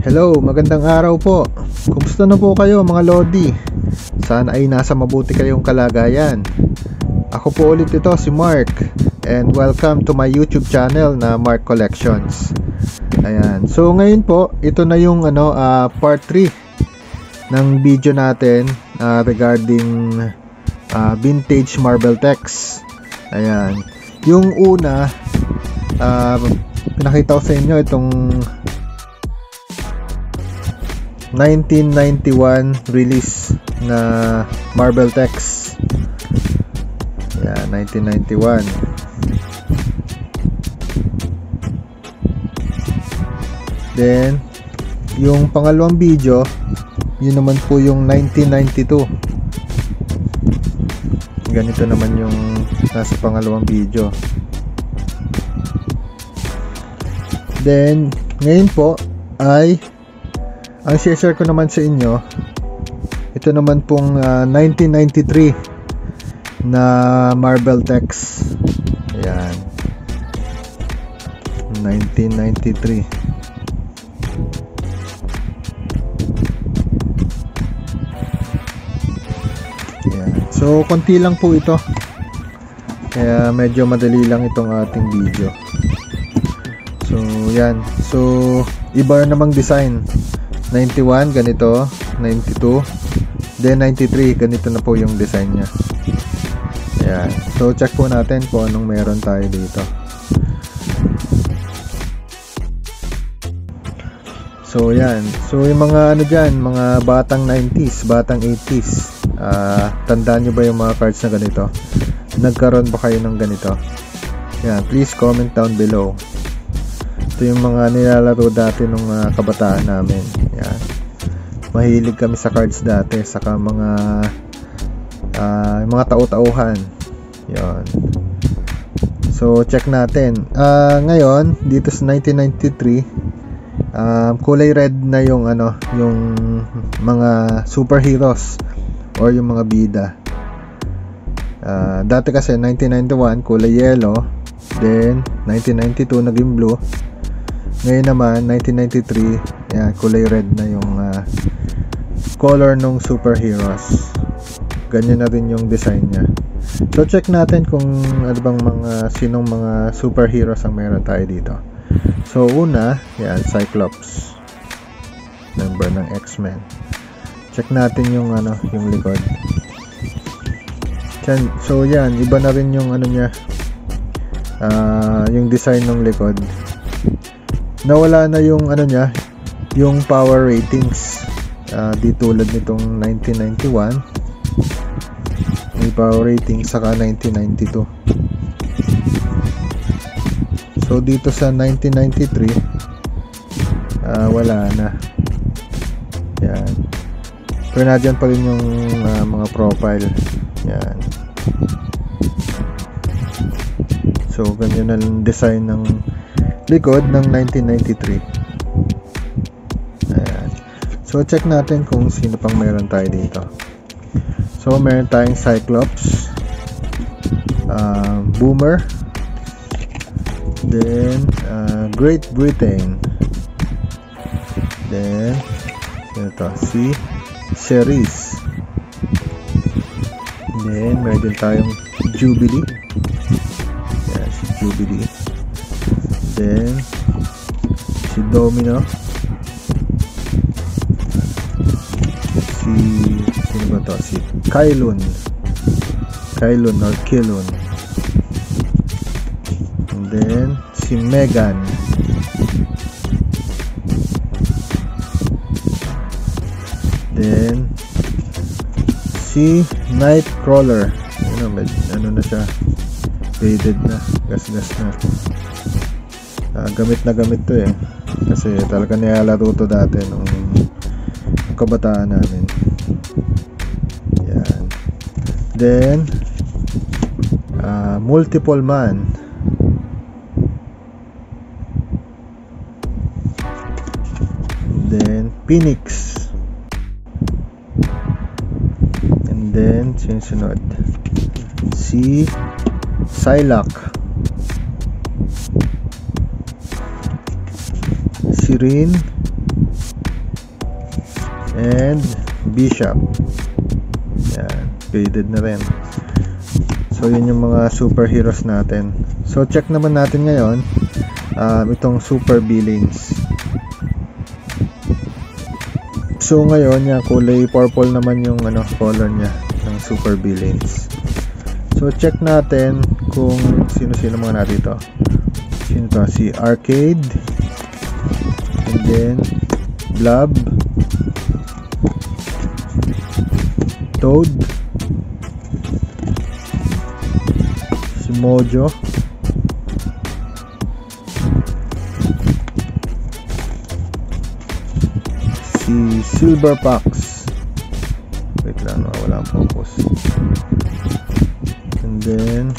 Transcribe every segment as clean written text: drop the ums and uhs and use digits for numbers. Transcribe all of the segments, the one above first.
Hello, magandang araw po. Kumusta na po kayo mga Lodi? Sana ay nasa mabuti kayong kalagayan. Ako po ulit ito, si Mark. And welcome to my YouTube channel na Mark Collections. Ayan. So ngayon po, ito na yung part 3 ng video natin regarding vintage marble techs. Ayan. Yung una, pinakita ko sa inyo itong 1991 release na marble techs. Yeah, 1991. Then yung pangalawang video, yun naman po yung 1992. Ganito naman yung nasa pangalawang video. Then ngayon po ay ang share ko naman sa inyo, ito naman pong 1993 na marble techs. Ayan, 1993. Ayan. So konti lang po ito, kaya medyo madali lang itong ating video. So yan, so iba namang design. 91 ganito, 92, then 93 ganito na po yung design nya. Ayan. So check po natin kung anong meron tayo dito. So yan. So yung mga dyan, mga batang 90s, batang 80s, tandaan nyo ba yung mga cards na ganito? Nagkaroon ba kayo ng ganito? Yan, please comment down below. Ito yung mga nilalaro dati nung kabataan namin. Yan. Mahilig kami sa cards dati, saka mga tau-tauhan. Yan. So check natin. Ngayon dito sa 1993, kulay red na yung yung mga superheroes or yung mga bida. Dati kasi 1991 kulay yellow, then 1992 naging blue. Ngayon naman 1993, yan, kulay red na yung color ng superheroes. Ganyan na rin yung design nya. So check natin kung ano bang sinong mga superheroes ang meron tayo dito. So una, yan, Cyclops, member ng X-Men. Check natin yung yung likod. So yan, iba na rin yung niya, yung design ng likod. Nawala na yung niya, yung power ratings. Di tulad nitong 1991, may power rating, saka 1992. So dito sa 1993, wala na. Yan. Pero nadyan pa rin yung mga profile. Yan. So ganyan na yung design ng likod ng 1993. Ayan. So check natin kung sino pang meron tayo dito. So meron tayong Cyclops, Boomer, then Great Britain, then ito si Ceres, then meron din tayong Jubilee. Ayan, si Jubilee. Then si Domino, sino ba to? Si Kylun or Kylun. And then si Megan, then si Nightcrawler. Ano na siya, faded na, gas-gas na. Gamit na gamit to kasi talaga nilalaro to dati nung kabataan namin. Yan. Then Multiple Man, then Phoenix, and then sunod si Psylocke, si Rin, and Bishop. Yan, faded na rin. So yun yung mga superheroes natin. So check naman natin ngayon itong super villains. So ngayon yan, kulay purple naman yung color niya ng super villains. So check natin kung sino-sino mga narito. Sino to? Si Arcade, and then Blob, Toad, si Mojo, si Silver Fox. Wait lang, wala ang focus. And then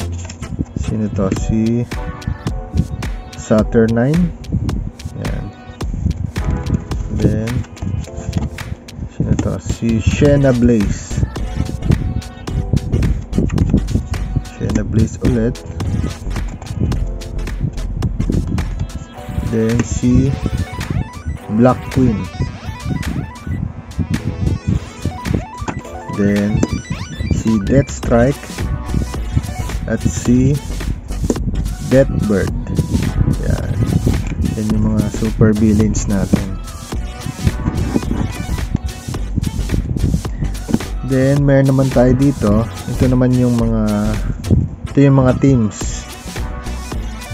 sino to? Si Saturnine. Yan. Then sino to? Si Shena Blaze. Shena Blaze ulit. Then si Black Queen. Then si Deathstrike at si Deathbird. Yan. Yan yung mga super villains natin. Then meron naman tayo dito. Ito naman yung mga teams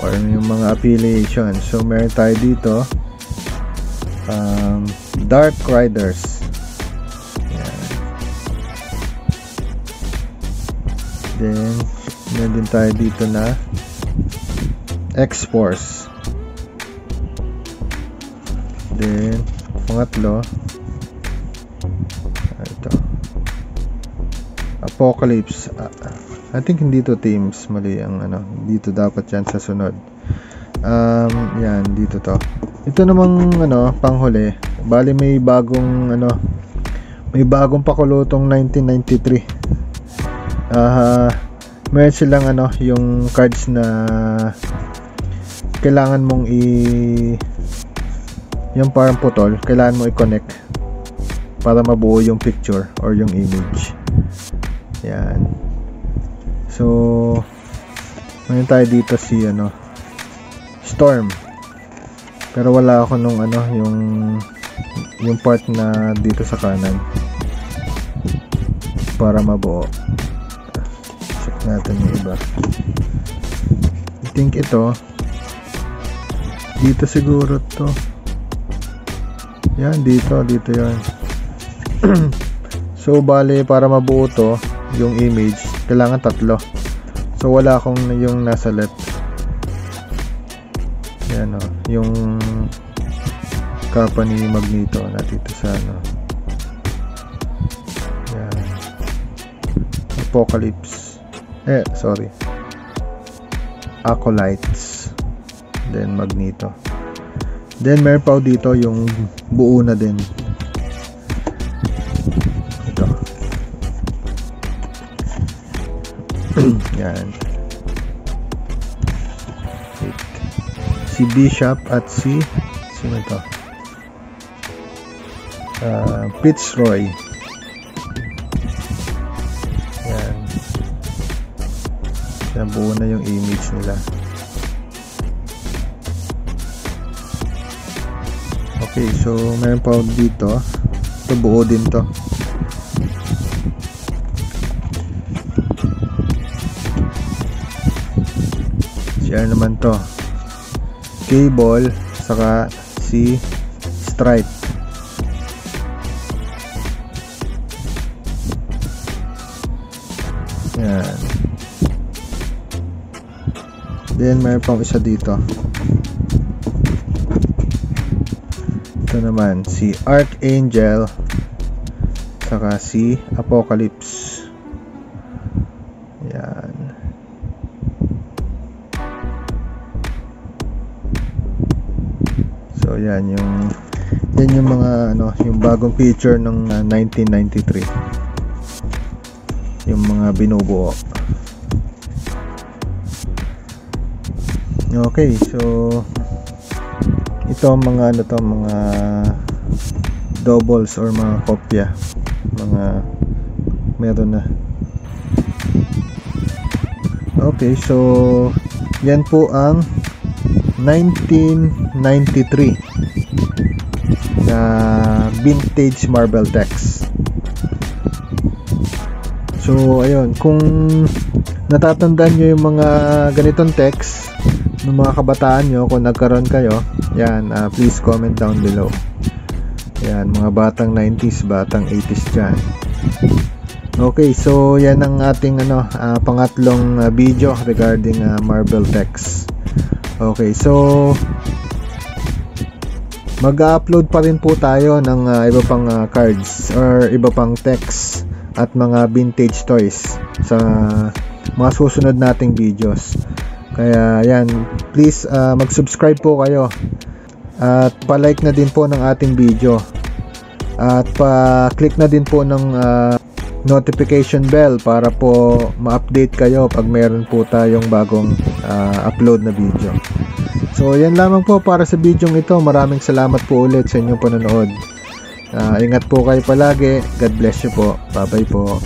or yung mga affiliation. So meron tayo dito Dark Riders. Yan. Then meron din tayo dito na X-Force. Then pangatlo ito Apocalypse. I think hindi to teams, mali ang dito dapat yan sa sunod. Yan dito to. Ito namang panghuli. Bali may bagong pakulutong 1993. Meron silang yung cards na kailangan mong yung parang putol, kailangan mo i-connect para mabuo yung picture or yung image. Yan. So mayroon tayo dito si Storm. Pero wala ako nung yung part na dito sa kanan para mabuo. Check natin yung iba. I think ito dito siguro to. Yan, dito yan. So bale para mabuo to yung image, kailangan 3. So wala akong yung nasa left. Yan yung kapa ni Magneto na dito sa yan. Apocalypse. Sorry. Acolytes. Then Magneto. Then meron pa dito yung buo na din. Ito. Yan. Si Bishop at si sino to? Fitzroy. Yan. Yan, buo na yung image nila. Okay, so meron pa dito. Ito buo din to. Share naman to. Cable saka si Stripe. Yan. Then meron pang isa dito. Ito naman si Archangel saka si Apocalypse. Yan. So yan yung mga yung bagong feature ng 1993. Yung mga binubuo. Okay, so ito mga mga doubles or mga kopya, mga meron na. Okay, so yan po ang 1993 na vintage marble text. So ayun, kung natatandaan nyo yung mga ganitong text ng mga kabataan nyo, kung nagkaroon kayo, yan, please comment down below. Yan, mga batang 90s, batang 80s dyan. Okay, so yan ang ating pangatlong video regarding marble text. Okay, so mag-upload pa rin po tayo ng iba pang cards or iba pang text at mga vintage toys sa mga susunod nating videos. Kaya yan, please mag-subscribe po kayo at pa-like na din po ng ating video at pa-click na din po ng notification bell para po ma-update kayo pag meron po tayong bagong upload na video. So yan lamang po para sa video ito. Maraming salamat po ulit sa inyong panonood. Ingat po kayo palagi. God bless you po. Bye bye po.